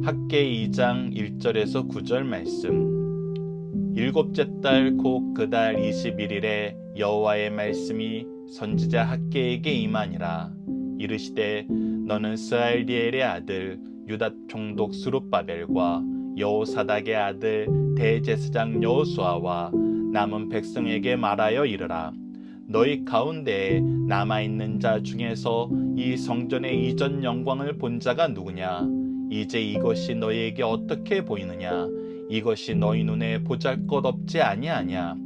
학개 2장 1절에서 9절 말씀. 일곱째 달 곧 그 달 21일에 여호와의 말씀이 선지자 학개에게 임하니라. 이르시되 너는 스알디엘의 아들 유다 총독 스룹바벨과 여호사닥의 아들 대제사장 여호수아와 남은 백성에게 말하여 이르라. 너희 가운데에 남아있는 자 중에서 이 성전의 이전 영광을 본 자가 누구냐? 이제 이것이 너희에게 어떻게 보이느냐? 이것이 너희 눈에 보잘것없지 아니하냐?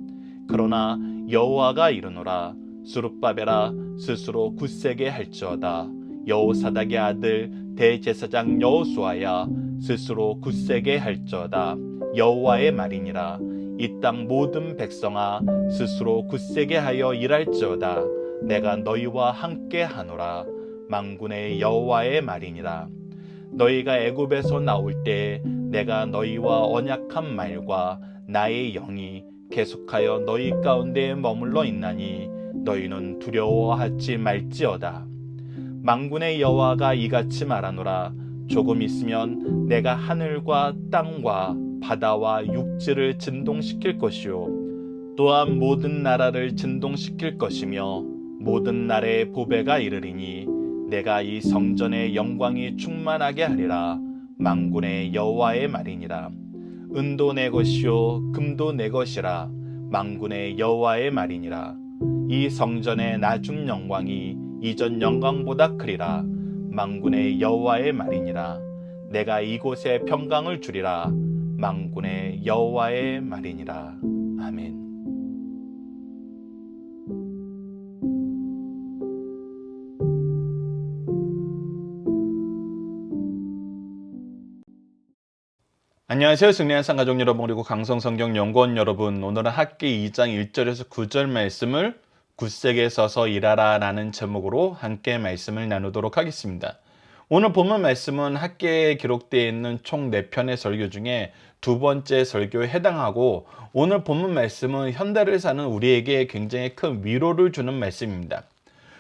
그러나 여호와가 이르노라. 스룹바벨아, 스스로 굳세게 할지어다. 여호사닥의 아들 대제사장 여호수아야, 스스로 굳세게 할지어다. 여호와의 말이니라. 이 땅 모든 백성아, 스스로 굳세게 하여 일할지어다. 내가 너희와 함께 하노라. 만군의 여호와의 말이니라. 너희가 애굽에서 나올 때 내가 너희와 언약한 말과 나의 영이 계속하여 너희 가운데 머물러 있나니 너희는 두려워하지 말지어다. 만군의 여호와가 이같이 말하노라. 조금 있으면 내가 하늘과 땅과 바다와 육지를 진동시킬 것이요 또한 모든 나라를 진동시킬 것이며 모든 나라의 보배가 이르리니 내가 이 성전의 영광이 충만하게 하리라. 만군의 여호와의 말이니라. 은도 내 것이요 금도 내 것이라. 만군의 여호와의 말이니라. 이 성전의 나중 영광이 이전 영광보다 크리라. 만군의 여호와의 말이니라. 내가 이곳에 평강을 주리라. 만군의 여호와의 말이니라. 아멘. 안녕하세요. 승리한 쌍가족 여러분, 그리고 강성성경 연구원 여러분. 오늘은 학기 2장 1절에서 9절 말씀을 굳세게 서서 일하라 라는 제목으로 함께 말씀을 나누도록 하겠습니다. 오늘 본문 말씀은 학기에 기록되어 있는 총 4편의 설교 중에 두 번째 설교에 해당하고, 오늘 본문 말씀은 현대를 사는 우리에게 굉장히 큰 위로를 주는 말씀입니다.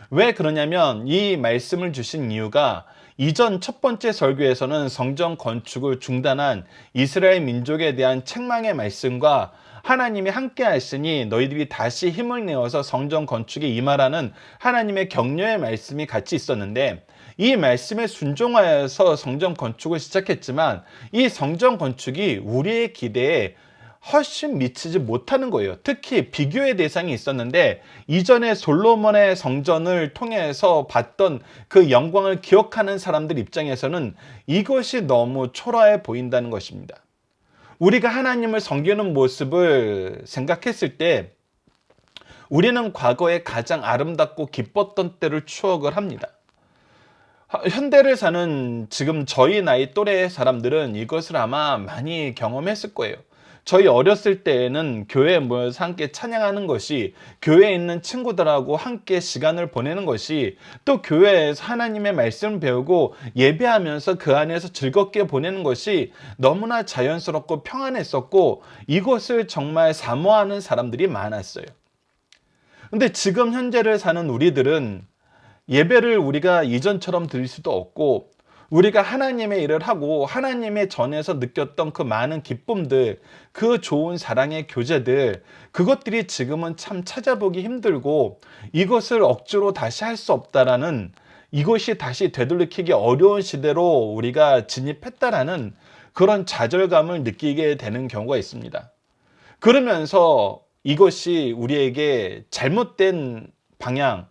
왜 그러냐면 이 말씀을 주신 이유가 이전 첫 번째 설교에서는 성전 건축을 중단한 이스라엘 민족에 대한 책망의 말씀과 하나님이 함께 하시니 너희들이 다시 힘을 내어서 성전 건축에 임하라는 하나님의 격려의 말씀이 같이 있었는데, 이 말씀에 순종하여서 성전 건축을 시작했지만 이 성전 건축이 우리의 기대에 훨씬 미치지 못하는 거예요. 특히 비교의 대상이 있었는데 이전에 솔로몬의 성전을 통해서 봤던 그 영광을 기억하는 사람들 입장에서는 이것이 너무 초라해 보인다는 것입니다. 우리가 하나님을 섬기는 모습을 생각했을 때 우리는 과거에 가장 아름답고 기뻤던 때를 추억을 합니다. 현대를 사는 지금 저희 나이 또래 사람들은 이것을 아마 많이 경험했을 거예요. 저희 어렸을 때에는 교회에 모여서 함께 찬양하는 것이, 교회에 있는 친구들하고 함께 시간을 보내는 것이, 또 교회에서 하나님의 말씀을 배우고 예배하면서 그 안에서 즐겁게 보내는 것이 너무나 자연스럽고 평안했었고, 이것을 정말 사모하는 사람들이 많았어요. 근데 지금 현재를 사는 우리들은 예배를 우리가 이전처럼 드릴 수도 없고, 우리가 하나님의 일을 하고 하나님의 전에서 느꼈던 그 많은 기쁨들, 그 좋은 사랑의 교제들, 그것들이 지금은 참 찾아보기 힘들고 이것을 억지로 다시 할 수 없다라는, 이것이 다시 되돌이키기 어려운 시대로 우리가 진입했다라는 그런 좌절감을 느끼게 되는 경우가 있습니다. 그러면서 이것이 우리에게 잘못된 방향,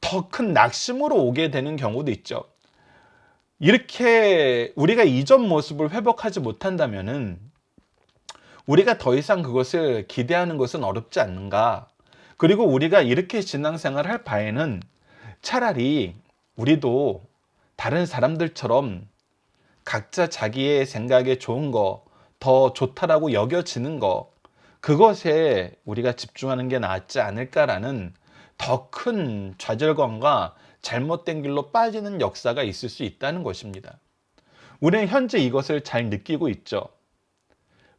더 큰 낙심으로 오게 되는 경우도 있죠. 이렇게 우리가 이전 모습을 회복하지 못한다면은 우리가 더 이상 그것을 기대하는 것은 어렵지 않는가. 그리고 우리가 이렇게 신앙생활을 할 바에는 차라리 우리도 다른 사람들처럼 각자 자기의 생각에 좋은 거, 더 좋다라고 여겨지는 거, 그것에 우리가 집중하는 게 낫지 않을까라는 더 큰 좌절감과 잘못된 길로 빠지는 역사가 있을 수 있다는 것입니다. 우리는 현재 이것을 잘 느끼고 있죠.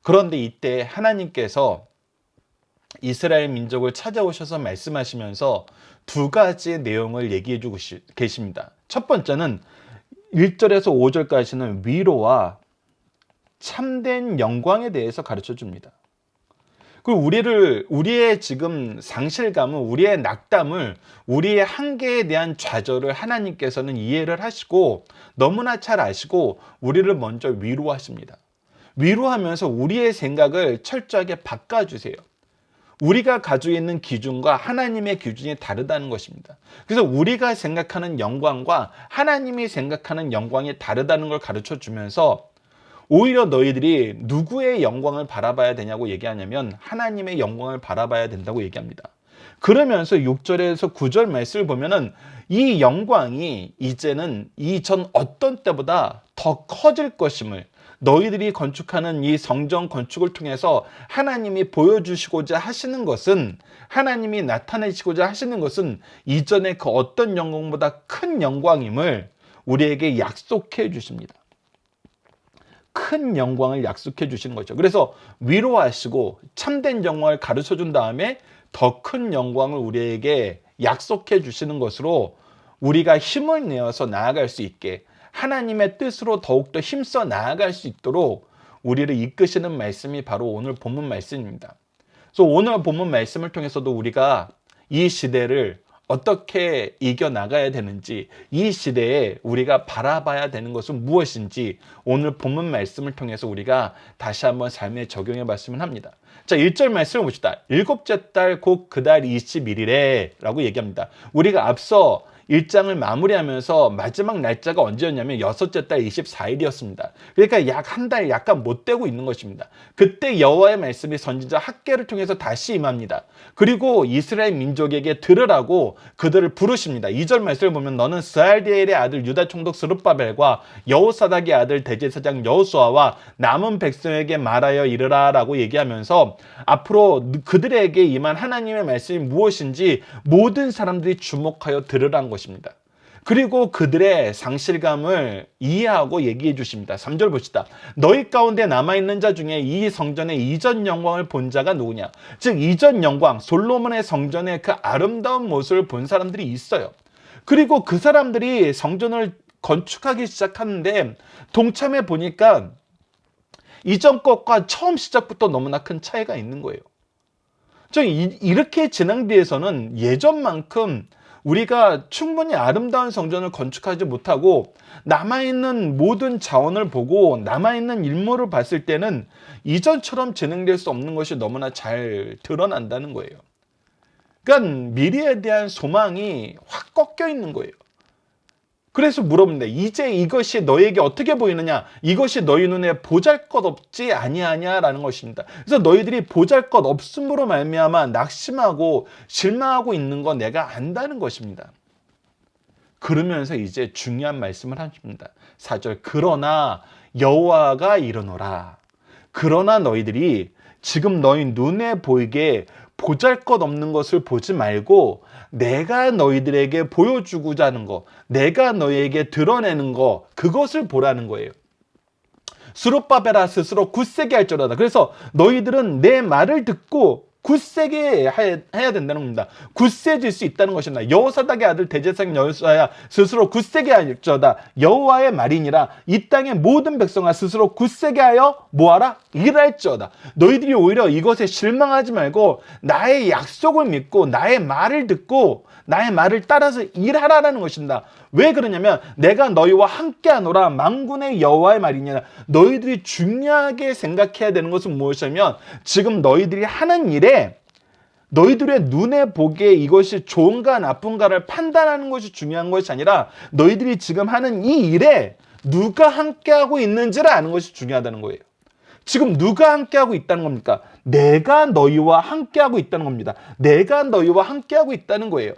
그런데 이때 하나님께서 이스라엘 민족을 찾아오셔서 말씀하시면서 두 가지 내용을 얘기해 주고 계십니다. 첫 번째는 1절에서 5절까지는 위로와 참된 영광에 대해서 가르쳐 줍니다. 그리고 우리의 지금 상실감을, 우리의 낙담을, 우리의 한계에 대한 좌절을 하나님께서는 이해를 하시고 너무나 잘 아시고 우리를 먼저 위로하십니다. 위로하면서 우리의 생각을 철저하게 바꿔주세요. 우리가 가지고 있는 기준과 하나님의 기준이 다르다는 것입니다. 그래서 우리가 생각하는 영광과 하나님이 생각하는 영광이 다르다는 걸 가르쳐 주면서 오히려 너희들이 누구의 영광을 바라봐야 되냐고 얘기하냐면 하나님의 영광을 바라봐야 된다고 얘기합니다. 그러면서 6절에서 9절 말씀을 보면은 이 영광이 이제는 이전 어떤 때보다 더 커질 것임을, 너희들이 건축하는 이 성전 건축을 통해서 하나님이 보여주시고자 하시는 것은, 하나님이 나타내시고자 하시는 것은 이전의 그 어떤 영광보다 큰 영광임을 우리에게 약속해 주십니다. 큰 영광을 약속해 주시는 거죠. 그래서 위로하시고 참된 영광을 가르쳐 준 다음에 더 큰 영광을 우리에게 약속해 주시는 것으로 우리가 힘을 내어서 나아갈 수 있게, 하나님의 뜻으로 더욱더 힘써 나아갈 수 있도록 우리를 이끄시는 말씀이 바로 오늘 본문 말씀입니다. 그래서 오늘 본문 말씀을 통해서도 우리가 이 시대를 어떻게 이겨나가야 되는지, 이 시대에 우리가 바라봐야 되는 것은 무엇인지 오늘 본문 말씀을 통해서 우리가 다시 한번 삶에 적용해 봤으면 합니다. 자, 1절 말씀을 봅시다. 일곱째 달 곧 그 달 21일에 라고 얘기합니다. 우리가 앞서 1장을 마무리하면서 마지막 날짜가 언제였냐면 여섯째 달 24일이었습니다. 그러니까 약 한 달 약간 못 되고 있는 것입니다. 그때 여호와의 말씀이 선지자 학개를 통해서 다시 임합니다. 그리고 이스라엘 민족에게 들으라고 그들을 부르십니다. 2절 말씀을 보면 너는 스알디엘의 아들 유다 총독 스룹바벨과 여호사닥의 아들 대제사장 여호수아와 남은 백성에게 말하여 이르라 라고 얘기하면서 앞으로 그들에게 임한 하나님의 말씀이 무엇인지 모든 사람들이 주목하여 들으라는 것입니다. 그리고 그들의 상실감을 이해하고 얘기해 주십니다. 3절 봅시다. 너희 가운데 남아있는 자 중에 이 성전의 이전 영광을 본 자가 누구냐? 즉 이전 영광, 솔로몬의 성전의 그 아름다운 모습을 본 사람들이 있어요. 그리고 그 사람들이 성전을 건축하기 시작하는데 동참해 보니까 이전 것과 처음 시작부터 너무나 큰 차이가 있는 거예요. 이렇게 진행돼서는 예전만큼 우리가 충분히 아름다운 성전을 건축하지 못하고 남아있는 모든 자원을 보고 남아있는 일몰을 봤을 때는 이전처럼 진행될 수 없는 것이 너무나 잘 드러난다는 거예요. 그러니까 미래에 대한 소망이 확 꺾여 있는 거예요. 그래서 물어봅니다. 이제 이것이 너에게 어떻게 보이느냐? 이것이 너희 눈에 보잘것없지 아니하냐라는 것입니다. 그래서 너희들이 보잘것없음으로 말미암아 낙심하고 실망하고 있는 거 내가 안다는 것입니다. 그러면서 이제 중요한 말씀을 하십니다. 4절 그러나 여호와가 이르노라. 그러나 너희들이 지금 너희 눈에 보이게 보잘것없는 것을 보지 말고 내가 너희들에게 보여주고자 하는 거, 내가 너희에게 드러내는 거, 그것을 보라는 거예요. 스룹바벨아 스스로 굳세게 할지어다. 그래서 너희들은 내 말을 듣고 굳세게 해야 된다는 겁니다. 굳세질 수 있다는 것입니다. 여호사닥의 아들 대제사장 여호수아야 스스로 굳세게 할지어다. 여호와의 말이니라. 이 땅의 모든 백성아 스스로 굳세게 하여 뭐하라? 일할지어다. 너희들이 오히려 이것에 실망하지 말고 나의 약속을 믿고 나의 말을 듣고 나의 말을 따라서 일하라는 것입니다. 왜 그러냐면 내가 너희와 함께하노라 만군의 여호와의 말이냐. 너희들이 중요하게 생각해야 되는 것은 무엇이냐면 지금 너희들이 하는 일에 너희들의 눈에 보기에 이것이 좋은가 나쁜가를 판단하는 것이 중요한 것이 아니라 너희들이 지금 하는 이 일에 누가 함께하고 있는지를 아는 것이 중요하다는 거예요. 지금 누가 함께하고 있다는 겁니까? 내가 너희와 함께하고 있다는 겁니다. 내가 너희와 함께하고 있다는 거예요.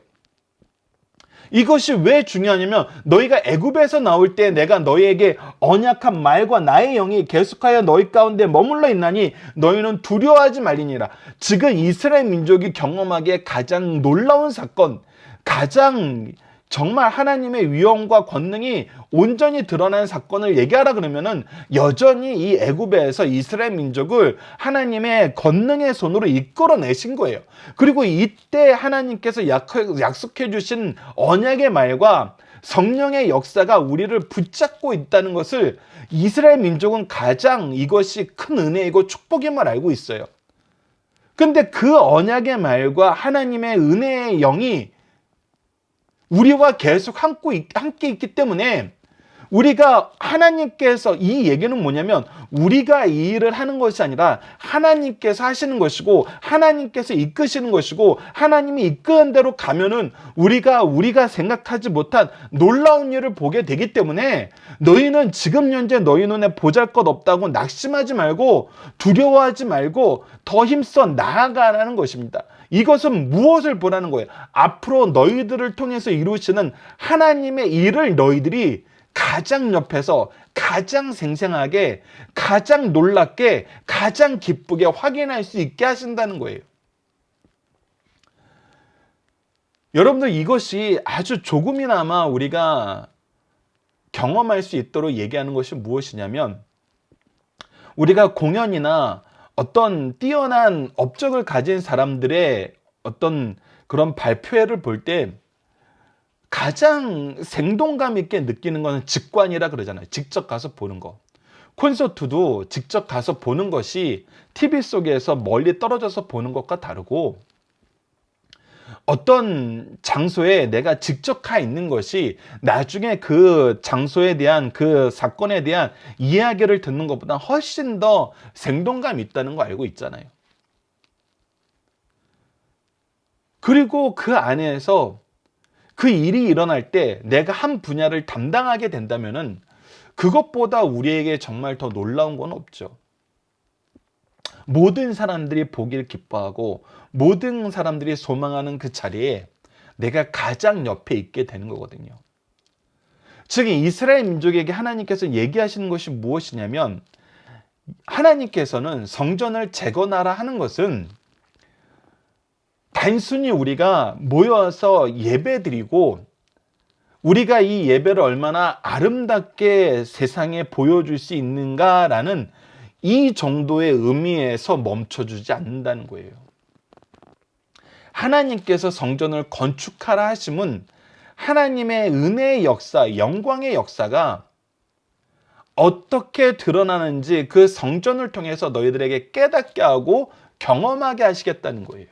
이것이 왜 중요하냐면 너희가 애굽에서 나올 때 내가 너희에게 언약한 말과 나의 영이 계속하여 너희 가운데 머물러 있나니 너희는 두려워하지 말리니라. 지금 이스라엘 민족이 경험하기에 가장 놀라운 사건, 가장 정말 하나님의 위엄과 권능이 온전히 드러난 사건을 얘기하라 그러면은 여전히 이 애굽에서 이스라엘 민족을 하나님의 권능의 손으로 이끌어내신 거예요. 그리고 이때 하나님께서 약속해 주신 언약의 말과 성령의 역사가 우리를 붙잡고 있다는 것을 이스라엘 민족은 가장 이것이 큰 은혜이고 축복임을 알고 있어요. 근데 그 언약의 말과 하나님의 은혜의 영이 우리와 계속 함께 있기 때문에 우리가 하나님께서 이 얘기는 뭐냐면 우리가 이 일을 하는 것이 아니라 하나님께서 하시는 것이고 하나님께서 이끄시는 것이고 하나님이 이끄는 대로 가면은 우리가 생각하지 못한 놀라운 일을 보게 되기 때문에 너희는 지금 현재 너희 눈에 보잘것없다고 낙심하지 말고 두려워하지 말고 더 힘써 나아가라는 것입니다. 이것은 무엇을 보라는 거예요? 앞으로 너희들을 통해서 이루시는 하나님의 일을 너희들이 가장 옆에서 가장 생생하게, 가장 놀랍게, 가장 기쁘게 확인할 수 있게 하신다는 거예요. 여러분들 이것이 아주 조금이나마 우리가 경험할 수 있도록 얘기하는 것이 무엇이냐면 우리가 공연이나 어떤 뛰어난 업적을 가진 사람들의 어떤 그런 발표회를 볼 때 가장 생동감 있게 느끼는 것은 직관이라 그러잖아요. 직접 가서 보는 거. 콘서트도 직접 가서 보는 것이 TV 속에서 멀리 떨어져서 보는 것과 다르고 어떤 장소에 내가 직접 가 있는 것이 나중에 그 장소에 대한 그 사건에 대한 이야기를 듣는 것보다 훨씬 더 생동감이 있다는 거 알고 있잖아요. 그리고 그 안에서 그 일이 일어날 때 내가 한 분야를 담당하게 된다면은 그것보다 우리에게 정말 더 놀라운 건 없죠. 모든 사람들이 보기를 기뻐하고 모든 사람들이 소망하는 그 자리에 내가 가장 옆에 있게 되는 거거든요. 즉 이스라엘 민족에게 하나님께서 얘기하시는 것이 무엇이냐면 하나님께서는 성전을 재건하라 하는 것은 단순히 우리가 모여서 예배드리고 우리가 이 예배를 얼마나 아름답게 세상에 보여줄 수 있는가라는 이 정도의 의미에서 멈춰주지 않는다는 거예요. 하나님께서 성전을 건축하라 하심은 하나님의 은혜의 역사, 영광의 역사가 어떻게 드러나는지 그 성전을 통해서 너희들에게 깨닫게 하고 경험하게 하시겠다는 거예요.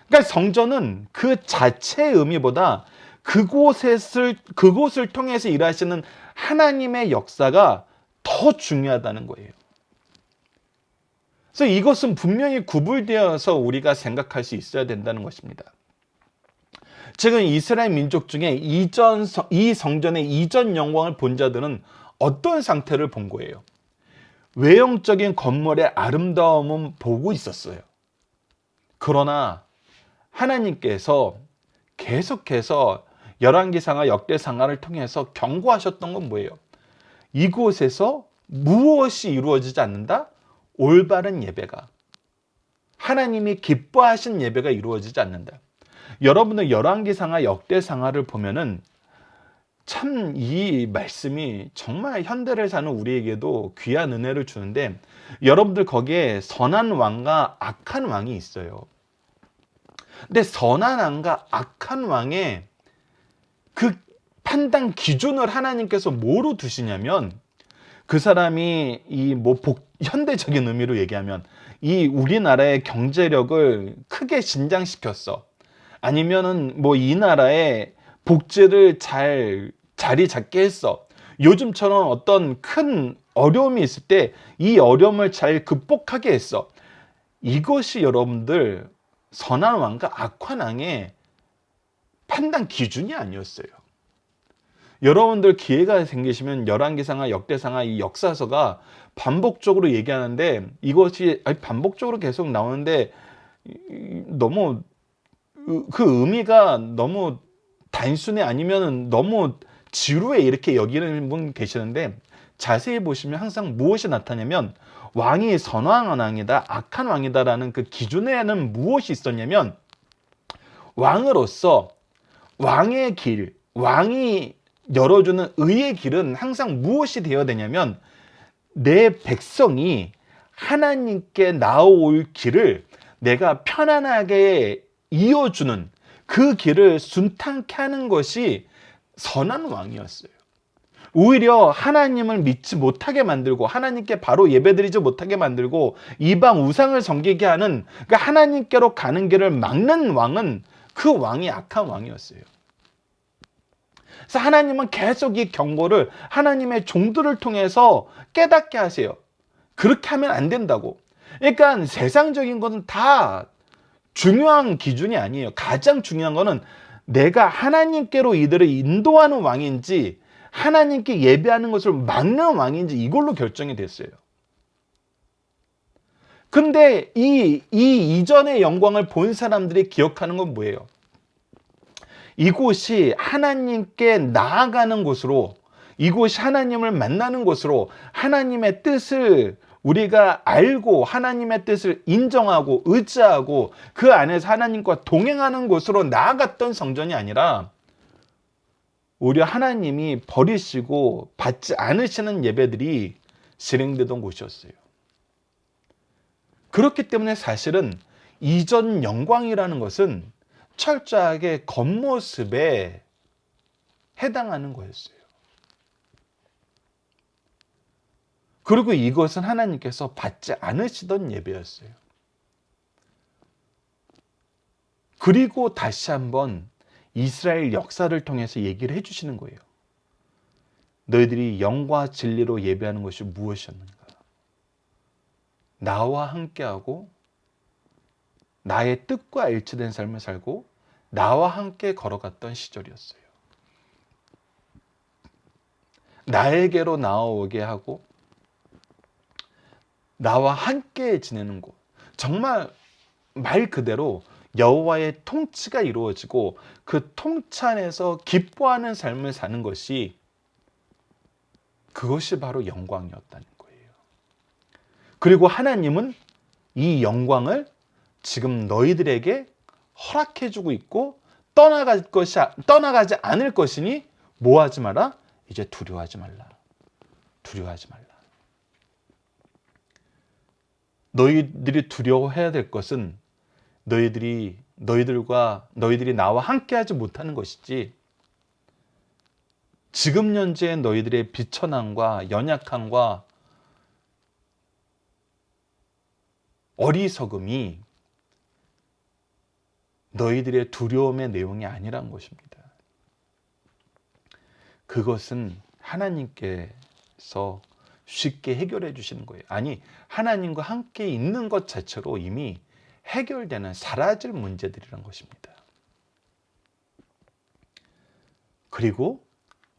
그러니까 성전은 그 자체의 의미보다 그곳을 통해서 일하시는 하나님의 역사가 더 중요하다는 거예요. 그래서 이것은 분명히 구분되어서 우리가 생각할 수 있어야 된다는 것입니다. 지금 이스라엘 민족 중에 이 성전의 이전 영광을 본 자들은 어떤 상태를 본 거예요? 외형적인 건물의 아름다움은 보고 있었어요. 그러나 하나님께서 계속해서 열왕기상하 역대상하를 통해서 경고하셨던 건 뭐예요? 이곳에서 무엇이 이루어지지 않는다? 올바른 예배가, 하나님이 기뻐하신 예배가 이루어지지 않는다. 여러분들 열왕기상하 역대상하를 보면은 참 이 말씀이 정말 현대를 사는 우리에게도 귀한 은혜를 주는데 여러분들 거기에 선한 왕과 악한 왕이 있어요. 근데 선한 왕과 악한 왕의 그 판단 기준을 하나님께서 뭐로 두시냐면 그 사람이 현대적인 의미로 얘기하면 이 우리나라의 경제력을 크게 신장시켰어. 아니면은 이 나라의 복지를 자리 잡게 했어. 요즘처럼 어떤 큰 어려움이 있을 때 이 어려움을 잘 극복하게 했어. 이것이 여러분들 선한 왕과 악한 왕의 판단 기준이 아니었어요. 여러분들 기회가 생기시면 열왕기상하 역대상하 이 역사서가 반복적으로 얘기하는데 이것이 반복적으로 계속 나오는데 너무 그 의미가 너무 단순해 아니면 너무 지루해 이렇게 여기는 분 계시는데 자세히 보시면 항상 무엇이 나타나냐면 왕이 선한 왕이다 악한 왕이다라는 그 기준에는 무엇이 있었냐면 왕으로서 왕의 길, 왕이 열어주는 의의 길은 항상 무엇이 되어야 되냐면 내 백성이 하나님께 나올 길을 내가 편안하게 이어주는 그 길을 순탄케 하는 것이 선한 왕이었어요. 오히려 하나님을 믿지 못하게 만들고 하나님께 바로 예배드리지 못하게 만들고 이방 우상을 섬기게 하는, 그러니까 하나님께로 가는 길을 막는 왕은 그 왕이 악한 왕이었어요. 그래서 하나님은 계속 이 경고를 하나님의 종들을 통해서 깨닫게 하세요. 그렇게 하면 안 된다고. 그러니까 세상적인 것은 다 중요한 기준이 아니에요. 가장 중요한 거는 내가 하나님께로 이들을 인도하는 왕인지 하나님께 예배하는 것을 막는 왕인지 이걸로 결정이 됐어요. 근데 이 이전의 영광을 본 사람들이 기억하는 건 뭐예요? 이곳이 하나님께 나아가는 곳으로, 이곳이 하나님을 만나는 곳으로, 하나님의 뜻을 우리가 알고 하나님의 뜻을 인정하고 의지하고 그 안에서 하나님과 동행하는 곳으로 나아갔던 성전이 아니라 오히려 하나님이 버리시고 받지 않으시는 예배들이 진행되던 곳이었어요. 그렇기 때문에 사실은 이전 영광이라는 것은 철저하게 겉모습에 해당하는 거였어요. 그리고 이것은 하나님께서 받지 않으시던 예배였어요. 그리고 다시 한번 이스라엘 역사를 통해서 얘기를 해주시는 거예요. 너희들이 영과 진리로 예배하는 것이 무엇이었는가? 나와 함께하고 나의 뜻과 일치된 삶을 살고 나와 함께 걸어갔던 시절이었어요. 나에게로 나아오게 하고 나와 함께 지내는 곳. 정말 말 그대로 여호와의 통치가 이루어지고 그 통치 안에서 기뻐하는 삶을 사는 것이, 그것이 바로 영광이었다는 거예요. 그리고 하나님은 이 영광을 지금 너희들에게 허락해주고 있고 떠나가지 않을 것이니 뭐하지 마라? 이제 두려워하지 말라. 두려워하지 말라. 너희들이 두려워해야 될 것은 너희들이 나와 함께하지 못하는 것이지, 지금 현재 너희들의 비천함과 연약함과 어리석음이 너희들의 두려움의 내용이 아니란 것입니다. 그것은 하나님께서 쉽게 해결해 주시는 거예요. 아니, 하나님과 함께 있는 것 자체로 이미 해결되는, 사라질 문제들이란 것입니다. 그리고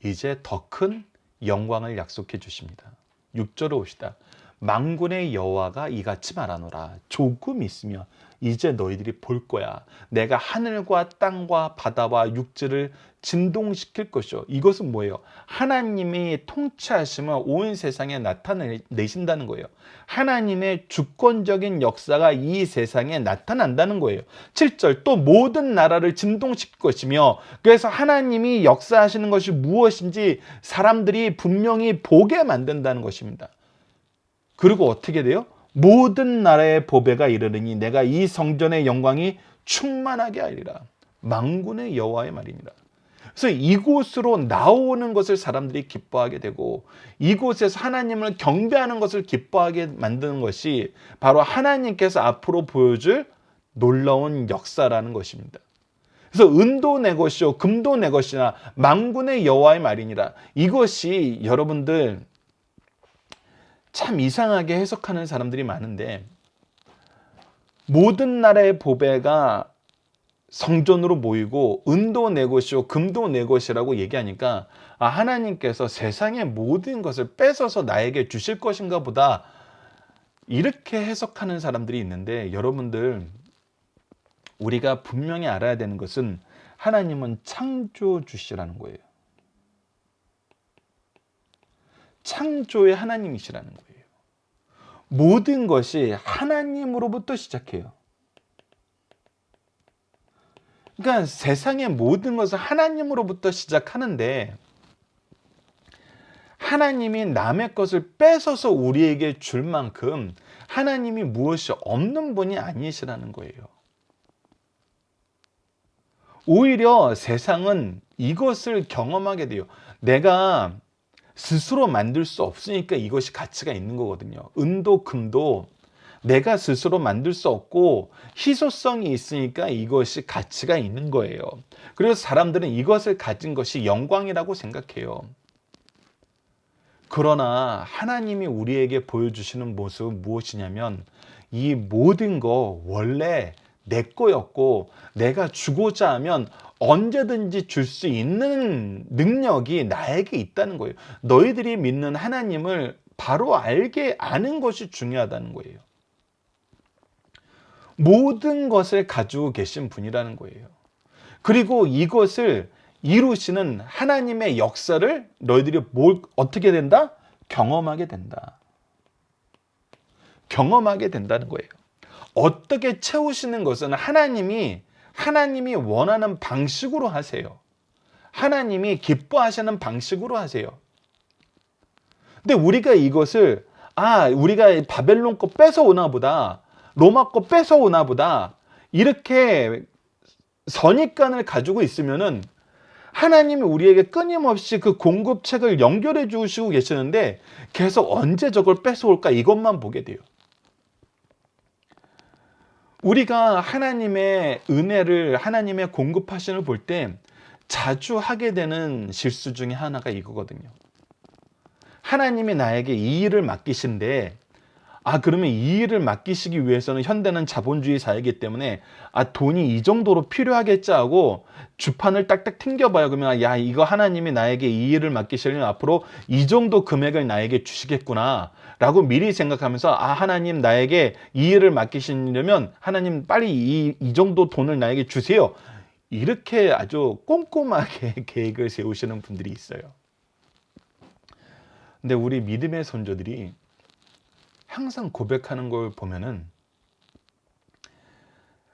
이제 더 큰 영광을 약속해 주십니다. 6절에 봅시다. 만군의 여호와가 이같이 말하노라. 조금 있으며 이제 너희들이 볼 거야. 내가 하늘과 땅과 바다와 육지를 진동시킬 것이요. 이것은 뭐예요? 하나님이 통치하심을 온 세상에 나타내신다는 거예요. 하나님의 주권적인 역사가 이 세상에 나타난다는 거예요. 7절, 또 모든 나라를 진동시킬 것이며, 그래서 하나님이 역사하시는 것이 무엇인지 사람들이 분명히 보게 만든다는 것입니다. 그리고 어떻게 돼요? 모든 나라의 보배가 이르르니 내가 이 성전의 영광이 충만하게 하리라. 만군의 여호와의 말입니다. 그래서 이곳으로 나오는 것을 사람들이 기뻐하게 되고 이곳에서 하나님을 경배하는 것을 기뻐하게 만드는 것이 바로 하나님께서 앞으로 보여줄 놀라운 역사라는 것입니다. 그래서 은도 내 것이요 금도 내 것이나 만군의 여호와의 말이니라. 이것이 여러분들 참 이상하게 해석하는 사람들이 많은데, 모든 나라의 보배가 성전으로 모이고 은도 내 것이요 금도 내 것이라고 얘기하니까 하나님께서 세상의 모든 것을 뺏어서 나에게 주실 것인가 보다, 이렇게 해석하는 사람들이 있는데, 여러분들 우리가 분명히 알아야 되는 것은 하나님은 창조주시라는 거예요. 창조의 하나님이시라는 거예요. 모든 것이 하나님으로부터 시작해요. 그러니까 세상의 모든 것은 하나님으로부터 시작하는데, 하나님이 남의 것을 뺏어서 우리에게 줄 만큼 하나님이 무엇이 없는 분이 아니시라는 거예요. 오히려 세상은 이것을 경험하게 돼요. 내가 스스로 만들 수 없으니까 이것이 가치가 있는 거거든요. 은도 금도 내가 스스로 만들 수 없고 희소성이 있으니까 이것이 가치가 있는 거예요. 그래서 사람들은 이것을 가진 것이 영광이라고 생각해요. 그러나 하나님이 우리에게 보여주시는 모습은 무엇이냐면 이 모든 거 원래 내 거였고 내가 주고자 하면 언제든지 줄 수 있는 능력이 나에게 있다는 거예요. 너희들이 믿는 하나님을 바로 아는 것이 중요하다는 거예요. 모든 것을 가지고 계신 분이라는 거예요. 그리고 이것을 이루시는 하나님의 역사를 너희들이 어떻게 된다? 경험하게 된다. 경험하게 된다는 거예요. 어떻게 채우시는 것은 하나님이 원하는 방식으로 하세요. 하나님이 기뻐하시는 방식으로 하세요. 근데 우리가 이것을 우리가 바벨론 거 뺏어오나 보다, 로마 거 뺏어오나 보다 이렇게 선입관을 가지고 있으면은 하나님이 우리에게 끊임없이 그 공급책을 연결해 주시고 계시는데 계속 언제 저걸 뺏어올까 이것만 보게 돼요. 우리가 하나님의 은혜를, 하나님의 공급하심을 볼 때 자주 하게 되는 실수 중에 하나가 이거거든요. 하나님이 나에게 이 일을 맡기신데 그러면 이 일을 맡기시기 위해서는 현대는 자본주의 사회이기 때문에 돈이 이 정도로 필요하겠지 하고 주판을 딱딱 튕겨봐요. 그러면 이거 하나님이 나에게 이 일을 맡기시려면 앞으로 이 정도 금액을 나에게 주시겠구나 라고 미리 생각하면서 하나님 나에게 이 일을 맡기시려면 하나님 빨리 이 정도 돈을 나에게 주세요. 이렇게 아주 꼼꼼하게 계획을 세우시는 분들이 있어요. 근데 우리 믿음의 선조들이 항상 고백하는 걸 보면은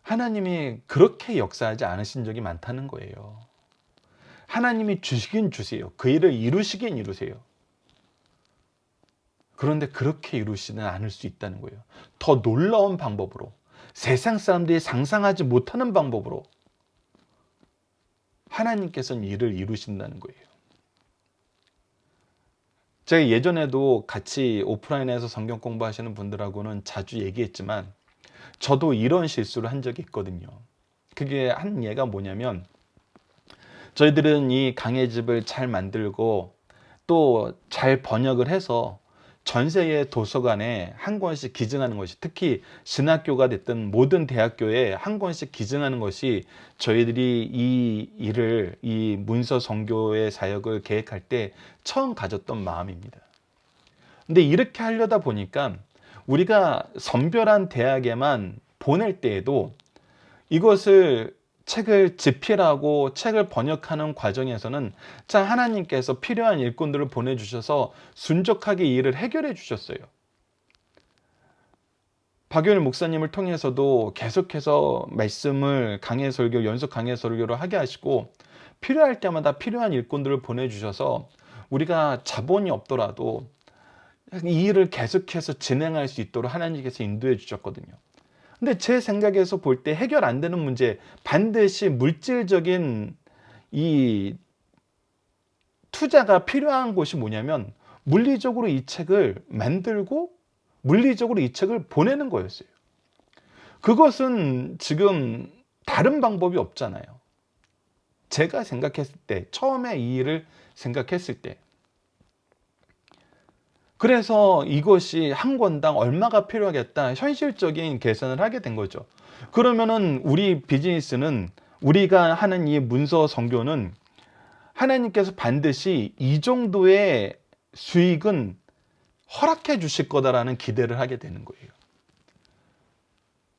하나님이 그렇게 역사하지 않으신 적이 많다는 거예요. 하나님이 주시긴 주세요. 그 일을 이루시긴 이루세요. 그런데 그렇게 이루시는 않을 수 있다는 거예요. 더 놀라운 방법으로, 세상 사람들이 상상하지 못하는 방법으로 하나님께서는 일을 이루신다는 거예요. 제가 예전에도 같이 오프라인에서 성경 공부하시는 분들하고는 자주 얘기했지만 저도 이런 실수를 한 적이 있거든요. 그게 한 예가 뭐냐면 저희들은 이 강해집을 잘 만들고 또 잘 번역을 해서 전 세계 도서관에 한 권씩 기증하는 것이, 특히 신학교가 됐든 모든 대학교에 한 권씩 기증하는 것이 저희들이 이 문서 선교의 사역을 계획할 때 처음 가졌던 마음입니다. 근데 이렇게 하려다 보니까 우리가 선별한 대학에만 보낼 때에도 이것을 책을 집필하고 책을 번역하는 과정에서는 하나님께서 필요한 일꾼들을 보내주셔서 순적하게 이 일을 해결해 주셨어요. 박유일 목사님을 통해서도 계속해서 말씀을 강해설교, 연속 강해설교로 하게 하시고 필요할 때마다 필요한 일꾼들을 보내주셔서 우리가 자본이 없더라도 이 일을 계속해서 진행할 수 있도록 하나님께서 인도해 주셨거든요. 근데 제 생각에서 볼 때 해결 안 되는 문제, 반드시 물질적인 이 투자가 필요한 곳이 뭐냐면 물리적으로 이 책을 만들고 물리적으로 이 책을 보내는 거였어요. 그것은 지금 다른 방법이 없잖아요. 제가 생각했을 때, 처음에 이 일을 생각했을 때. 그래서 이것이 한 권당 얼마가 필요하겠다 현실적인 계산을 하게 된 거죠. 그러면은 우리 비즈니스는, 우리가 하는 이 문서 선교는 하나님께서 반드시 이 정도의 수익은 허락해 주실 거다라는 기대를 하게 되는 거예요.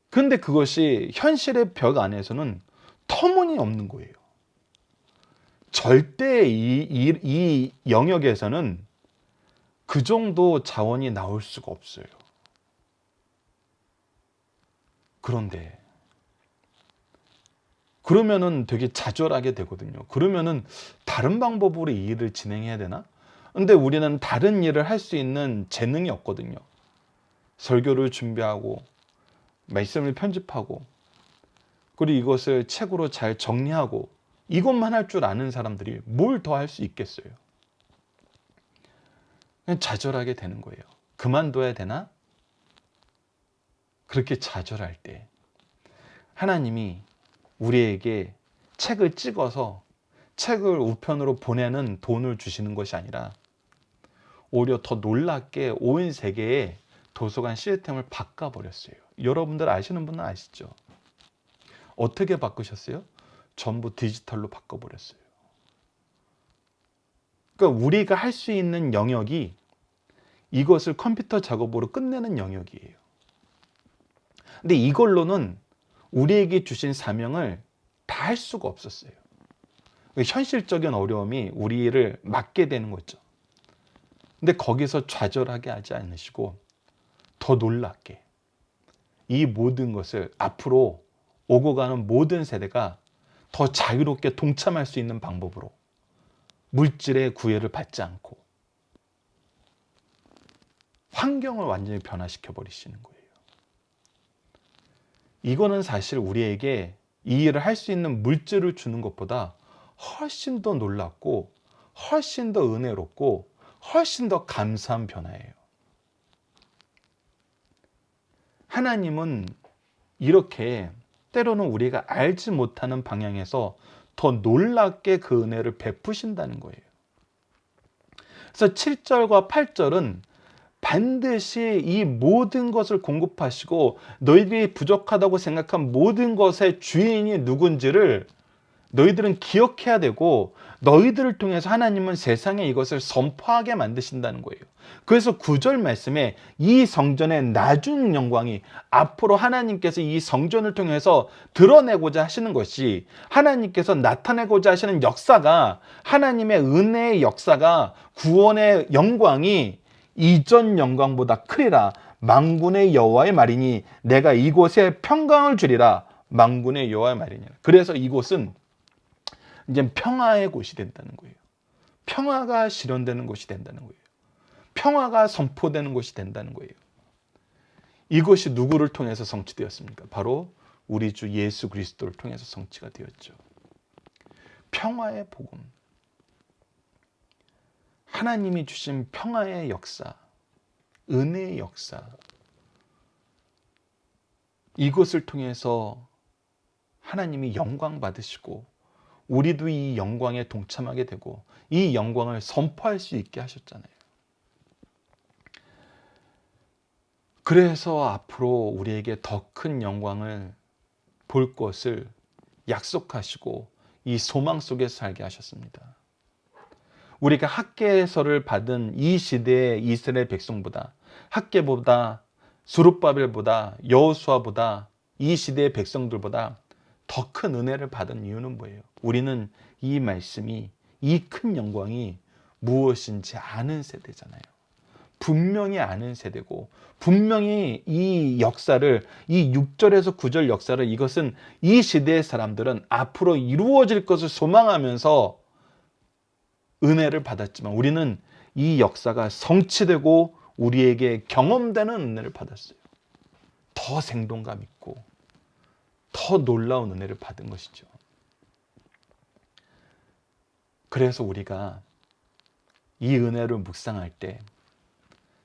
그런데 그것이 현실의 벽 안에서는 터무니없는 거예요. 절대 이 영역에서는 그 정도 자원이 나올 수가 없어요. 그런데 그러면은 되게 좌절하게 되거든요. 그러면은 다른 방법으로 이 일을 진행해야 되나? 근데 우리는 다른 일을 할 수 있는 재능이 없거든요. 설교를 준비하고 말씀을 편집하고 그리고 이것을 책으로 잘 정리하고 이것만 할 줄 아는 사람들이 뭘 더 할 수 있겠어요? 그냥 좌절하게 되는 거예요. 그만둬야 되나? 그렇게 좌절할 때 하나님이 우리에게 책을 찍어서 책을 우편으로 보내는 돈을 주시는 것이 아니라 오히려 더 놀랍게 온 세계에 도서관 시스템을 바꿔버렸어요. 여러분들 아시는 분은 아시죠? 어떻게 바꾸셨어요? 전부 디지털로 바꿔버렸어요. 그러니까 우리가 할 수 있는 영역이 이것을 컴퓨터 작업으로 끝내는 영역이에요. 근데 이걸로는 우리에게 주신 사명을 다 할 수가 없었어요. 현실적인 어려움이 우리를 막게 되는 거죠. 근데 거기서 좌절하게 하지 않으시고 더 놀랍게 이 모든 것을 앞으로 오고 가는 모든 세대가 더 자유롭게 동참할 수 있는 방법으로 물질의 구애를 받지 않고 환경을 완전히 변화시켜 버리시는 거예요. 이거는 사실 우리에게 이 일을 할 수 있는 물질을 주는 것보다 훨씬 더 놀랍고 훨씬 더 은혜롭고 훨씬 더 감사한 변화예요. 하나님은 이렇게 때로는 우리가 알지 못하는 방향에서 더 놀랍게 그 은혜를 베푸신다는 거예요. 그래서 7절과 8절은 반드시 이 모든 것을 공급하시고 너희들이 부족하다고 생각한 모든 것의 주인이 누군지를 너희들은 기억해야 되고 너희들을 통해서 하나님은 세상에 이것을 선포하게 만드신다는 거예요. 그래서 9절 말씀에 이 성전의 나중 영광이 앞으로 하나님께서 이 성전을 통해서 드러내고자 하시는 것이 하나님께서 나타내고자 하시는 역사가 하나님의 은혜의 역사가 구원의 영광이 이전 영광보다 크리라. 만군의 여호와의 말이니 내가 이곳에 평강을 주리라. 만군의 여호와의 말이니라. 그래서 이곳은 이제 평화의 곳이 된다는 거예요. 평화가 실현되는 곳이 된다는 거예요. 평화가 선포되는 곳이 된다는 거예요. 이것이 누구를 통해서 성취되었습니까? 바로 우리 주 예수 그리스도를 통해서 성취가 되었죠. 평화의 복음. 하나님이 주신 평화의 역사, 은혜의 역사. 이것을 통해서 하나님이 영광 받으시고 우리도 이 영광에 동참하게 되고 이 영광을 선포할 수 있게 하셨잖아요. 그래서 앞으로 우리에게 더 큰 영광을 볼 것을 약속하시고 이 소망 속에서 살게 하셨습니다. 우리가 학개서를 받은 이 시대의 이스라엘 백성보다 학개보다 스룹바벨보다 여호수아보다 이 시대의 백성들보다 더 큰 은혜를 받은 이유는 뭐예요? 우리는 이 말씀이 이 큰 영광이 무엇인지 아는 세대잖아요. 분명히 아는 세대고 분명히 이 역사를 이 6절에서 9절 역사를 이것은 이 시대의 사람들은 앞으로 이루어질 것을 소망하면서 은혜를 받았지만 우리는 이 역사가 성취되고 우리에게 경험되는 은혜를 받았어요. 더 생동감 있고 더 놀라운 은혜를 받은 것이죠. 그래서 우리가 이 은혜를 묵상할 때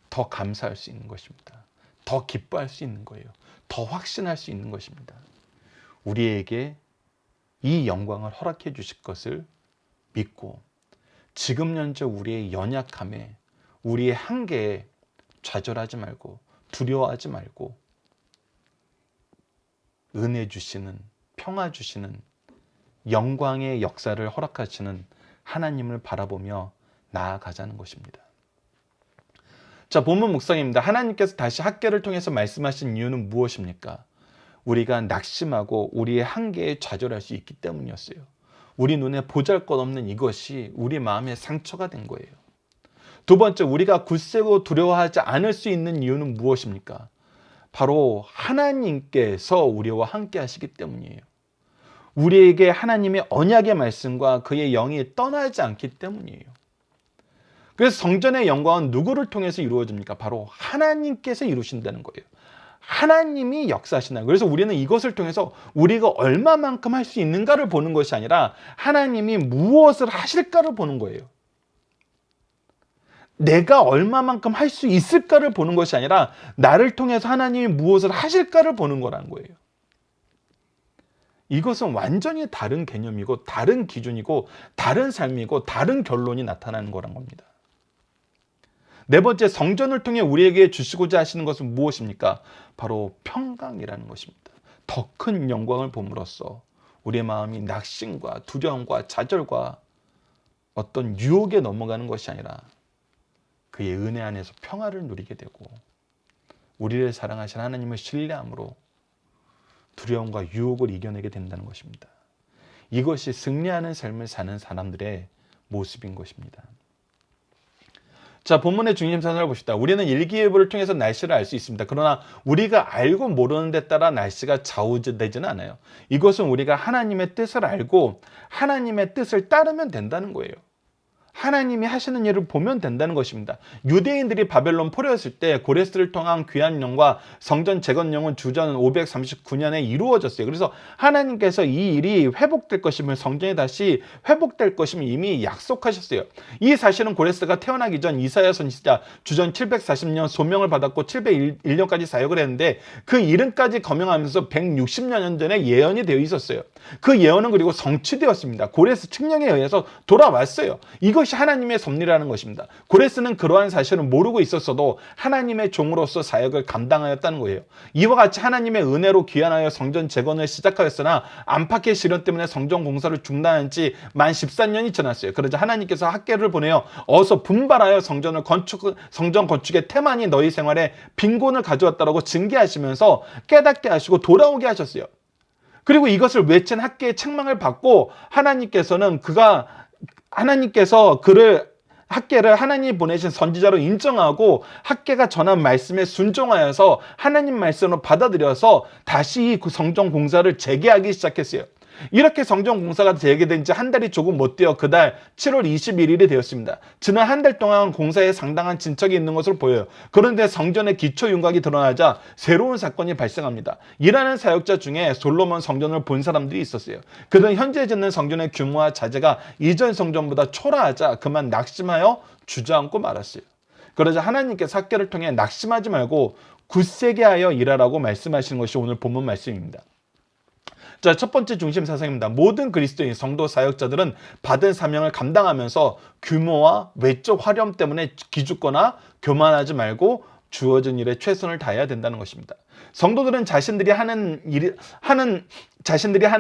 더 감사할 수 있는 것입니다. 더 기뻐할 수 있는 거예요. 더 확신할 수 있는 것입니다. 우리에게 이 영광을 허락해 주실 것을 믿고 지금 현재 우리의 연약함에 우리의 한계에 좌절하지 말고 두려워하지 말고 은혜 주시는 평화 주시는 영광의 역사를 허락하시는 하나님을 바라보며 나아가자는 것입니다. 자, 본문 묵상입니다. 하나님께서 다시 학개를 통해서 말씀하신 이유는 무엇입니까? 우리가 낙심하고 우리의 한계에 좌절할 수 있기 때문이었어요. 우리 눈에 보잘것없는 이것이 우리 마음에 상처가 된 거예요. 두 번째, 우리가 굳세고 두려워하지 않을 수 있는 이유는 무엇입니까? 바로 하나님께서 우리와 함께 하시기 때문이에요. 우리에게 하나님의 언약의 말씀과 그의 영이 떠나지 않기 때문이에요. 그래서 성전의 영광은 누구를 통해서 이루어집니까? 바로 하나님께서 이루신다는 거예요. 하나님이 역사하시나요? 그래서 우리는 이것을 통해서 우리가 얼마만큼 할 수 있는가를 보는 것이 아니라 하나님이 무엇을 하실까를 보는 거예요. 내가 얼마만큼 할 수 있을까를 보는 것이 아니라 나를 통해서 하나님이 무엇을 하실까를 보는 거라는 거예요. 이것은 완전히 다른 개념이고 다른 기준이고 다른 삶이고 다른 결론이 나타나는 거란 겁니다. 네 번째, 성전을 통해 우리에게 주시고자 하시는 것은 무엇입니까? 바로 평강이라는 것입니다. 더 큰 영광을 봄으로써 우리의 마음이 낙심과 두려움과 좌절과 어떤 유혹에 넘어가는 것이 아니라 그의 은혜 안에서 평화를 누리게 되고 우리를 사랑하신 하나님을 신뢰함으로 두려움과 유혹을 이겨내게 된다는 것입니다. 이것이 승리하는 삶을 사는 사람들의 모습인 것입니다. 자, 본문의 중심선을 봅시다. 우리는 일기예보를 통해서 날씨를 알 수 있습니다. 그러나 우리가 알고 모르는 데 따라 날씨가 좌우되지는 않아요. 이것은 우리가 하나님의 뜻을 알고 하나님의 뜻을 따르면 된다는 거예요. 하나님이 하시는 일을 보면 된다는 것입니다. 유대인들이 바벨론 포로였을 때 고레스를 통한 귀환령과 성전 재건령은 주전 539년에 이루어졌어요. 그래서 하나님께서 이 일이 회복될 것임을, 성전이 다시 회복될 것임을 이미 약속하셨어요. 이 사실은 고레스가 태어나기 전 이사야 선지자 주전 740년 소명을 받았고 701년까지 사역을 했는데 그 이름까지 거명하면서 160년 전에 예언이 되어 있었어요. 그 예언은 그리고 성취되었습니다. 고레스 칙령에 의해서 돌아왔어요. 이것이 하나님의 섭리라는 것입니다. 고레스는 그러한 사실을 모르고 있었어도 하나님의 종으로서 사역을 감당하였다는 거예요. 이와 같이 하나님의 은혜로 귀환하여 성전 재건을 시작하였으나 안팎의 시련 때문에 성전 공사를 중단한 지 만 14년이 지났어요. 그러자 하나님께서 학개를 보내어 어서 분발하여 성전 건축의 태만이 너희 생활에 빈곤을 가져왔다라고 징계하시면서 깨닫게 하시고 돌아오게 하셨어요. 그리고 이것을 외친 학개의 책망을 받고 하나님께서 학개를 하나님이 보내신 선지자로 인정하고 학개가 전한 말씀에 순종하여서 하나님 말씀으로 받아들여서 다시 그 성전 공사를 재개하기 시작했어요. 이렇게 성전 공사가 재개된 지 한 달이 조금 못 되어 그달 7월 21일이 되었습니다. 지난 한 달 동안 공사에 상당한 진척이 있는 것으로 보여요. 그런데 성전의 기초 윤곽이 드러나자 새로운 사건이 발생합니다. 일하는 사역자 중에 솔로몬 성전을 본 사람들이 있었어요. 그들은 현재 짓는 성전의 규모와 자재가 이전 성전보다 초라하자 그만 낙심하여 주저앉고 말았어요. 그러자 하나님께서 학개를 통해 낙심하지 말고 굳세게 하여 일하라고 말씀하시는 것이 오늘 본문 말씀입니다. 자, 첫 번째 중심 사상입니다. 모든 그리스도인 성도 사역자들은 받은 사명을 감당하면서 규모와 외적 화려함 때문에 기죽거나 교만하지 말고 주어진 일에 최선을 다해야 된다는 것입니다. 성도들은 자신들이 하는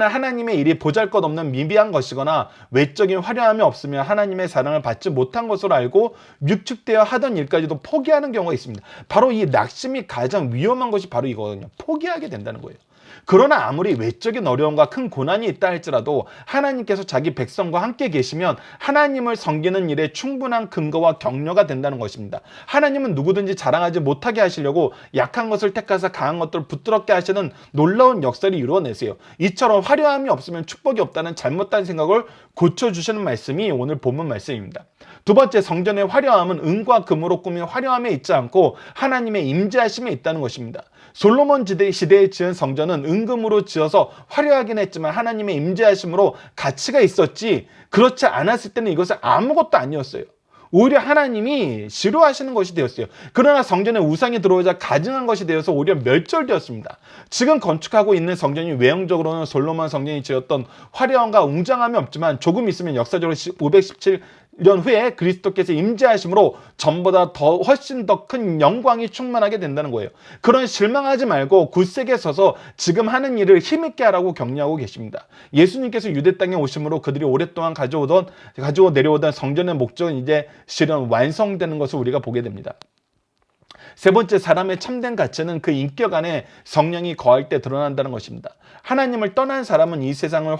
하나님의 일이 보잘것없는 미비한 것이거나 외적인 화려함이 없으면 하나님의 사랑을 받지 못한 것으로 알고 위축되어 하던 일까지도 포기하는 경우가 있습니다. 바로 이 낙심이 가장 위험한 것이 바로 이거거든요. 포기하게 된다는 거예요. 그러나 아무리 외적인 어려움과 큰 고난이 있다 할지라도 하나님께서 자기 백성과 함께 계시면 하나님을 섬기는 일에 충분한 근거와 격려가 된다는 것입니다. 하나님은 누구든지 자랑하지 못하게 하시려고 약한 것을 택하사 강한 것들을 붙들었게 하시는 놀라운 역사를 이루어내세요. 이처럼 화려함이 없으면 축복이 없다는 잘못된 생각을 고쳐주시는 말씀이 오늘 본문 말씀입니다. 두 번째, 성전의 화려함은 은과 금으로 꾸민 화려함에 있지 않고 하나님의 임재하심에 있다는 것입니다. 솔로몬 시대에 지은 성전은 은금으로 지어서 화려하긴 했지만 하나님의 임재하심으로 가치가 있었지, 그렇지 않았을 때는 이것은 아무것도 아니었어요. 오히려 하나님이 싫어하시는 것이 되었어요. 그러나 성전에 우상이 들어오자 가증한 것이 되어서 오히려 멸절되었습니다. 지금 건축하고 있는 성전이 외형적으로는 솔로몬 성전이 지었던 화려함과 웅장함이 없지만 조금 있으면 역사적으로 517년 후에 그리스도께서 임재하심으로 전보다 훨씬 더 큰 영광이 충만하게 된다는 거예요. 그런 실망하지 말고 굳세게 서서 지금 하는 일을 힘있게 하라고 격려하고 계십니다. 예수님께서 유대 땅에 오심으로 그들이 오랫동안 가지고 내려오던 성전의 목적은 이제 실은 완성되는 것을 우리가 보게 됩니다. 세 번째, 사람의 참된 가치는 그 인격 안에 성령이 거할 때 드러난다는 것입니다. 하나님을 떠난 사람은 이 세상에서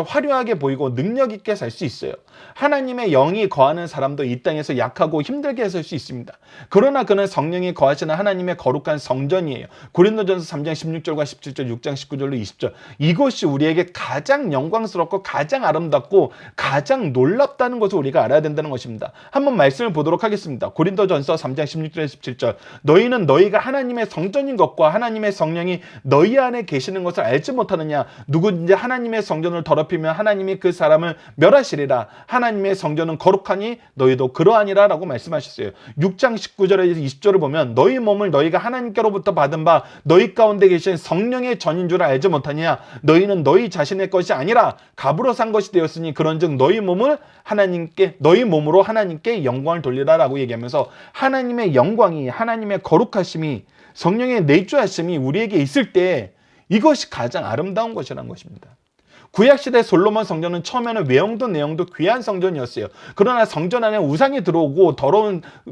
화려하게 보이고 능력 있게 살 수 있어요. 하나님의 영이 거하는 사람도 이 땅에서 약하고 힘들게 살 수 있습니다. 그러나 그는 성령이 거하시는 하나님의 거룩한 성전이에요. 고린도전서 3장 16절과 17절, 6장 19절로 20절. 이것이 우리에게 가장 영광스럽고 가장 아름답고 가장 놀랍다는 것을 우리가 알아야 된다는 것입니다. 한번 말씀을 보도록 하겠습니다. 고린도전서 3장 16절 17절 너희는 너희가 하나님의 성전인 것과 하나님의 성령이 너희 안에 계시는 것을 알지 못하느냐. 누구든지 하나님의 성전을 더럽히면 하나님이 그 사람을 멸하시리라. 하나님의 성전은 거룩하니 너희도 그러하니라 라고 말씀하셨어요. 6장 19절에서 20절을 보면 너희 몸을 너희가 하나님께로부터 받은 바 너희 가운데 계신 성령의 전인 줄 알지 못하냐. 너희는 너희 자신의 것이 아니라 값으로 산 것이 되었으니 그런즉 너희 몸을 하나님께 너희 몸으로 하나님께 영광을 돌리라라고 얘기하면서 하나님의 영광이 하나님의 거룩하심이 성령의 내주하심이 우리에게 있을 때 이것이 가장 아름다운 것이라는 것입니다. 구약시대 솔로몬 성전은 처음에는 외형도 내용도 귀한 성전이었어요. 그러나 성전 안에 우상이 들어오고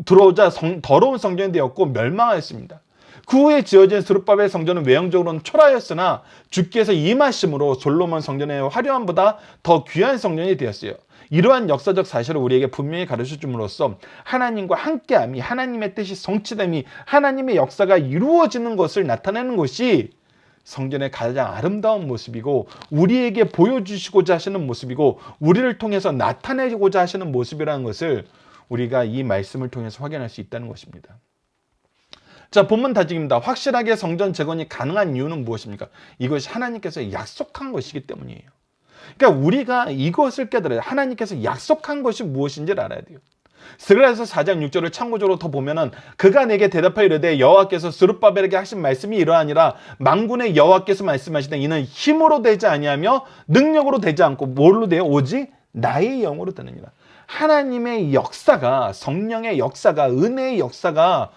들어오자 더러운 성전이 되었고 멸망하였습니다. 그 후에 지어진 스룹바벨 성전은 외형적으로는 초라하였으나 주께서 임하심으로 솔로몬 성전의 화려함보다 더 귀한 성전이 되었어요. 이러한 역사적 사실을 우리에게 분명히 가르쳐 줌으로써 하나님과 함께함이 하나님의 뜻이 성취됨이 하나님의 역사가 이루어지는 것을 나타내는 것이 성전의 가장 아름다운 모습이고 우리에게 보여주시고자 하시는 모습이고 우리를 통해서 나타내고자 하시는 모습이라는 것을 우리가 이 말씀을 통해서 확인할 수 있다는 것입니다. 자, 본문 다짐입니다. 확실하게 성전 재건이 가능한 이유는 무엇입니까? 이것이 하나님께서 약속한 것이기 때문이에요. 그러니까 우리가 이것을 깨달아야 하나님께서 약속한 것이 무엇인지를 알아야 돼요. 스가랴서 4장 6절을 참고적으로 더 보면은 그가 내게 대답하여 이르되 여호와께서 스룹바벨에게 하신 말씀이 이러하니라. 만군의 여호와께서 말씀하시되 이는 힘으로 되지 아니하며 능력으로 되지 않고 뭘로 돼요? 오직 나의 영으로 되느니라. 하나님의 역사가 성령의 역사가 은혜의 역사가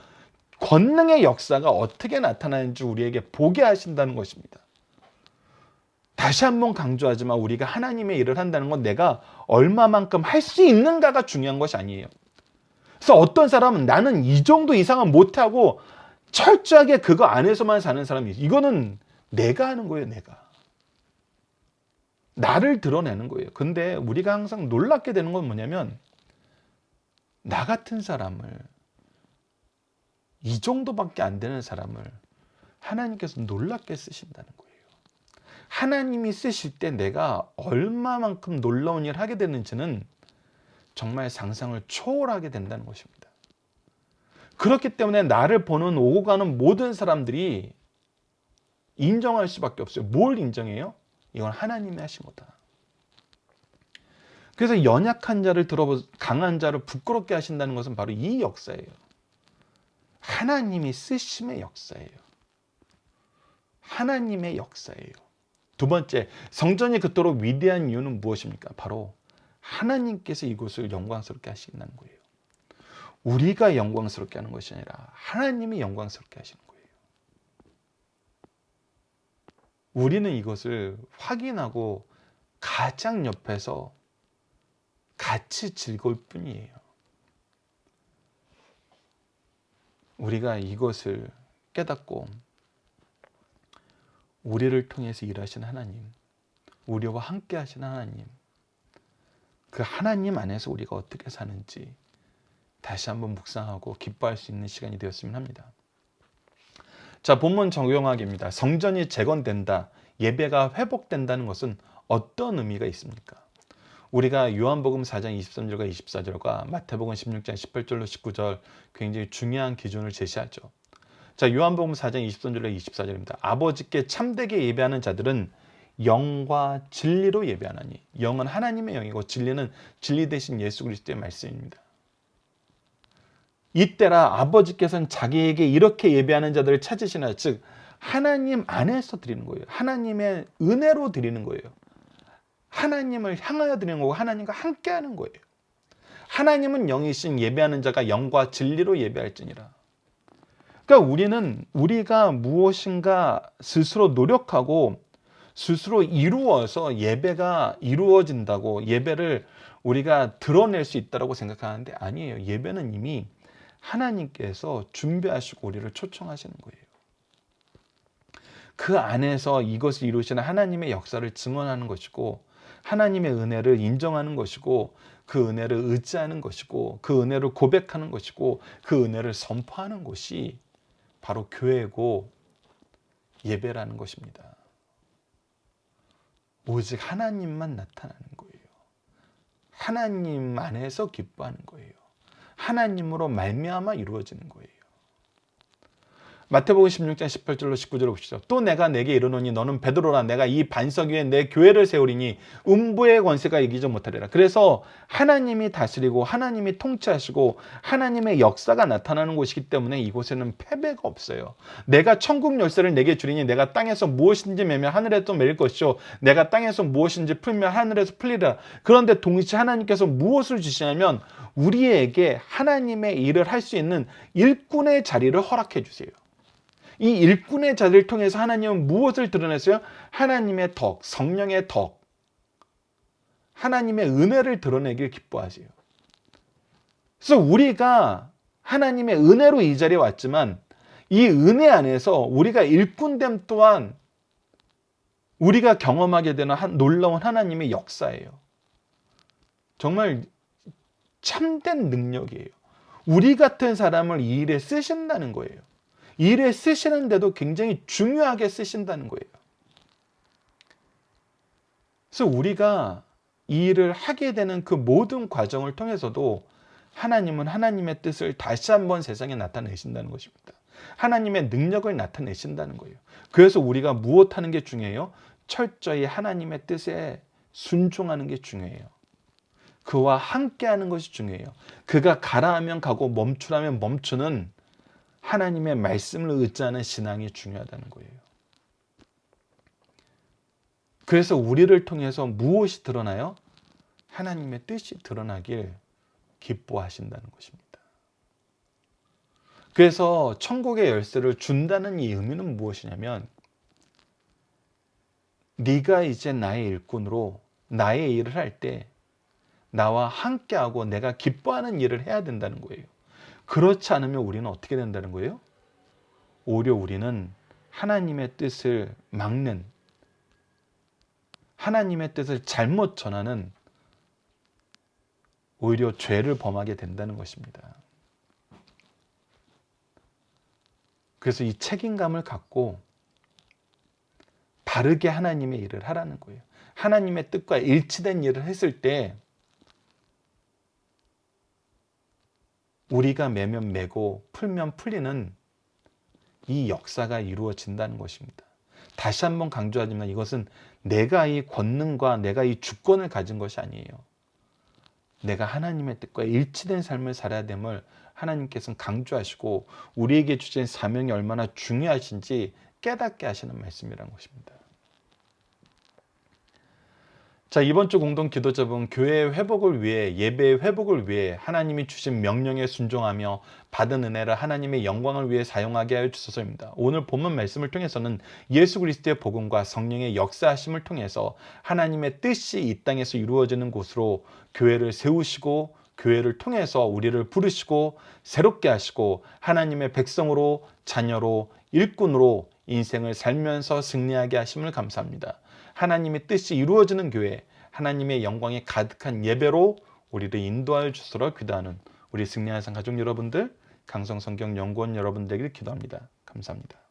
권능의 역사가 어떻게 나타나는지 우리에게 보게 하신다는 것입니다. 다시 한번 강조하지만 우리가 하나님의 일을 한다는 건 내가 얼마만큼 할 수 있는가가 중요한 것이 아니에요. 그래서 어떤 사람은 나는 이 정도 이상은 못하고 철저하게 그거 안에서만 사는 사람이 이거는 내가 하는 거예요. 내가. 나를 드러내는 거예요. 근데 우리가 항상 놀랍게 되는 건 뭐냐면 나 같은 사람을 이 정도밖에 안 되는 사람을 하나님께서 놀랍게 쓰신다는 거예요. 하나님이 쓰실 때 내가 얼마만큼 놀라운 일을 하게 되는지는 정말 상상을 초월하게 된다는 것입니다. 그렇기 때문에 나를 보는 오고 가는 모든 사람들이 인정할 수밖에 없어요. 뭘 인정해요? 이건 하나님이 하신 거다. 그래서 연약한 자를 강한 자를 부끄럽게 하신다는 것은 바로 이 역사예요. 하나님이 쓰심의 역사예요. 하나님의 역사예요. 두 번째, 성전이 그토록 위대한 이유는 무엇입니까? 바로 하나님께서 이곳을 영광스럽게 하신다는 거예요. 우리가 영광스럽게 하는 것이 아니라 하나님이 영광스럽게 하시는 거예요. 우리는 이것을 확인하고 가장 옆에서 같이 즐거울 뿐이에요. 우리가 이것을 깨닫고 우리를 통해서 일하신 하나님, 우리와 함께 하신 하나님, 그 하나님 안에서 우리가 어떻게 사는지 다시 한번 묵상하고 기뻐할 수 있는 시간이 되었으면 합니다. 자, 본문 적용하기입니다. 성전이 재건된다, 예배가 회복된다는 것은 어떤 의미가 있습니까? 우리가 요한복음 4장 23절과 24절과 마태복음 16장 18절로 19절 굉장히 중요한 기준을 제시하죠. 자, 요한복음 4장 23절로 24절입니다. 아버지께 참되게 예배하는 자들은 영과 진리로 예배하나니. 영은 하나님의 영이고 진리는 진리 대신 예수 그리스도의 말씀입니다. 이때라 아버지께서는 자기에게 이렇게 예배하는 자들을 찾으시나, 즉 하나님 안에서 드리는 거예요. 하나님의 은혜로 드리는 거예요. 하나님을 향하여 드리는 거고 하나님과 함께 하는 거예요. 하나님은 영이신 예배하는 자가 영과 진리로 예배할지니라. 그러니까 우리가 무엇인가 스스로 노력하고 스스로 이루어서 예배가 이루어진다고 예배를 우리가 드러낼 수 있다고 생각하는데 아니에요. 예배는 이미 하나님께서 준비하시고 우리를 초청하시는 거예요. 그 안에서 이것을 이루시는 하나님의 역사를 증언하는 것이고 하나님의 은혜를 인정하는 것이고 그 은혜를 의지하는 것이고 그 은혜를 고백하는 것이고 그 은혜를 선포하는 것이 바로 교회고 예배라는 것입니다. 오직 하나님만 나타나는 거예요. 하나님 안에서 기뻐하는 거예요. 하나님으로 말미암아 이루어지는 거예요. 마태복음 16장 18절로 19절을 보시죠. 또 내가 내게 이르노니 너는 베드로라. 내가 이 반석 위에 내 교회를 세우리니 음부의 권세가 이기지 못하리라. 그래서 하나님이 다스리고 하나님이 통치하시고 하나님의 역사가 나타나는 곳이기 때문에 이곳에는 패배가 없어요. 내가 천국 열쇠를 내게 주리니 내가 땅에서 무엇인지 매면 하늘에서 매일 것이요 내가 땅에서 무엇인지 풀면 하늘에서 풀리라. 그런데 동시에 하나님께서 무엇을 주시냐면 우리에게 하나님의 일을 할 수 있는 일꾼의 자리를 허락해 주세요. 이 일꾼의 자리를 통해서 하나님은 무엇을 드러냈어요? 하나님의 덕, 성령의 덕, 하나님의 은혜를 드러내길 기뻐하세요. 그래서 우리가 하나님의 은혜로 이 자리에 왔지만 이 은혜 안에서 우리가 일꾼됨 또한 우리가 경험하게 되는 놀라운 하나님의 역사예요. 정말 참된 능력이에요. 우리 같은 사람을 이 일에 쓰신다는 거예요. 이 일에 쓰시는데도 굉장히 중요하게 쓰신다는 거예요. 그래서 우리가 이 일을 하게 되는 그 모든 과정을 통해서도 하나님은 하나님의 뜻을 다시 한번 세상에 나타내신다는 것입니다. 하나님의 능력을 나타내신다는 거예요. 그래서 우리가 무엇하는 게 중요해요? 철저히 하나님의 뜻에 순종하는 게 중요해요. 그와 함께하는 것이 중요해요. 그가 가라 하면 가고 멈추라면 멈추는 하나님의 말씀을 의지하는 신앙이 중요하다는 거예요. 그래서 우리를 통해서 무엇이 드러나요? 하나님의 뜻이 드러나길 기뻐하신다는 것입니다. 그래서 천국의 열쇠를 준다는 이 의미는 무엇이냐면 네가 이제 나의 일꾼으로 나의 일을 할 때 나와 함께하고 내가 기뻐하는 일을 해야 된다는 거예요. 그렇지 않으면 우리는 어떻게 된다는 거예요? 오히려 우리는 하나님의 뜻을 막는, 하나님의 뜻을 잘못 전하는 오히려 죄를 범하게 된다는 것입니다. 그래서 이 책임감을 갖고 바르게 하나님의 일을 하라는 거예요. 하나님의 뜻과 일치된 일을 했을 때 우리가 매면 매고 풀면 풀리는 이 역사가 이루어진다는 것입니다. 다시 한번 강조하지만 이것은 내가 이 권능과 내가 이 주권을 가진 것이 아니에요. 내가 하나님의 뜻과 일치된 삶을 살아야 됨을 하나님께서는 강조하시고 우리에게 주신 사명이 얼마나 중요하신지 깨닫게 하시는 말씀이라는 것입니다. 자, 이번 주 공동 기도 제목은 교회의 회복을 위해, 예배의 회복을 위해 하나님이 주신 명령에 순종하며 받은 은혜를 하나님의 영광을 위해 사용하게 하여 주소서입니다. 오늘 본문 말씀을 통해서는 예수 그리스도의 복음과 성령의 역사하심을 통해서 하나님의 뜻이 이 땅에서 이루어지는 곳으로 교회를 세우시고 교회를 통해서 우리를 부르시고 새롭게 하시고 하나님의 백성으로, 자녀로, 일꾼으로 인생을 살면서 승리하게 하심을 감사합니다. 하나님의 뜻이 이루어지는 교회, 하나님의 영광이 가득한 예배로 우리를 인도하여 주시도록 기도하는 우리 승리하는 가족 여러분들, 강성성경연구원 여러분들에게 기도합니다. 감사합니다.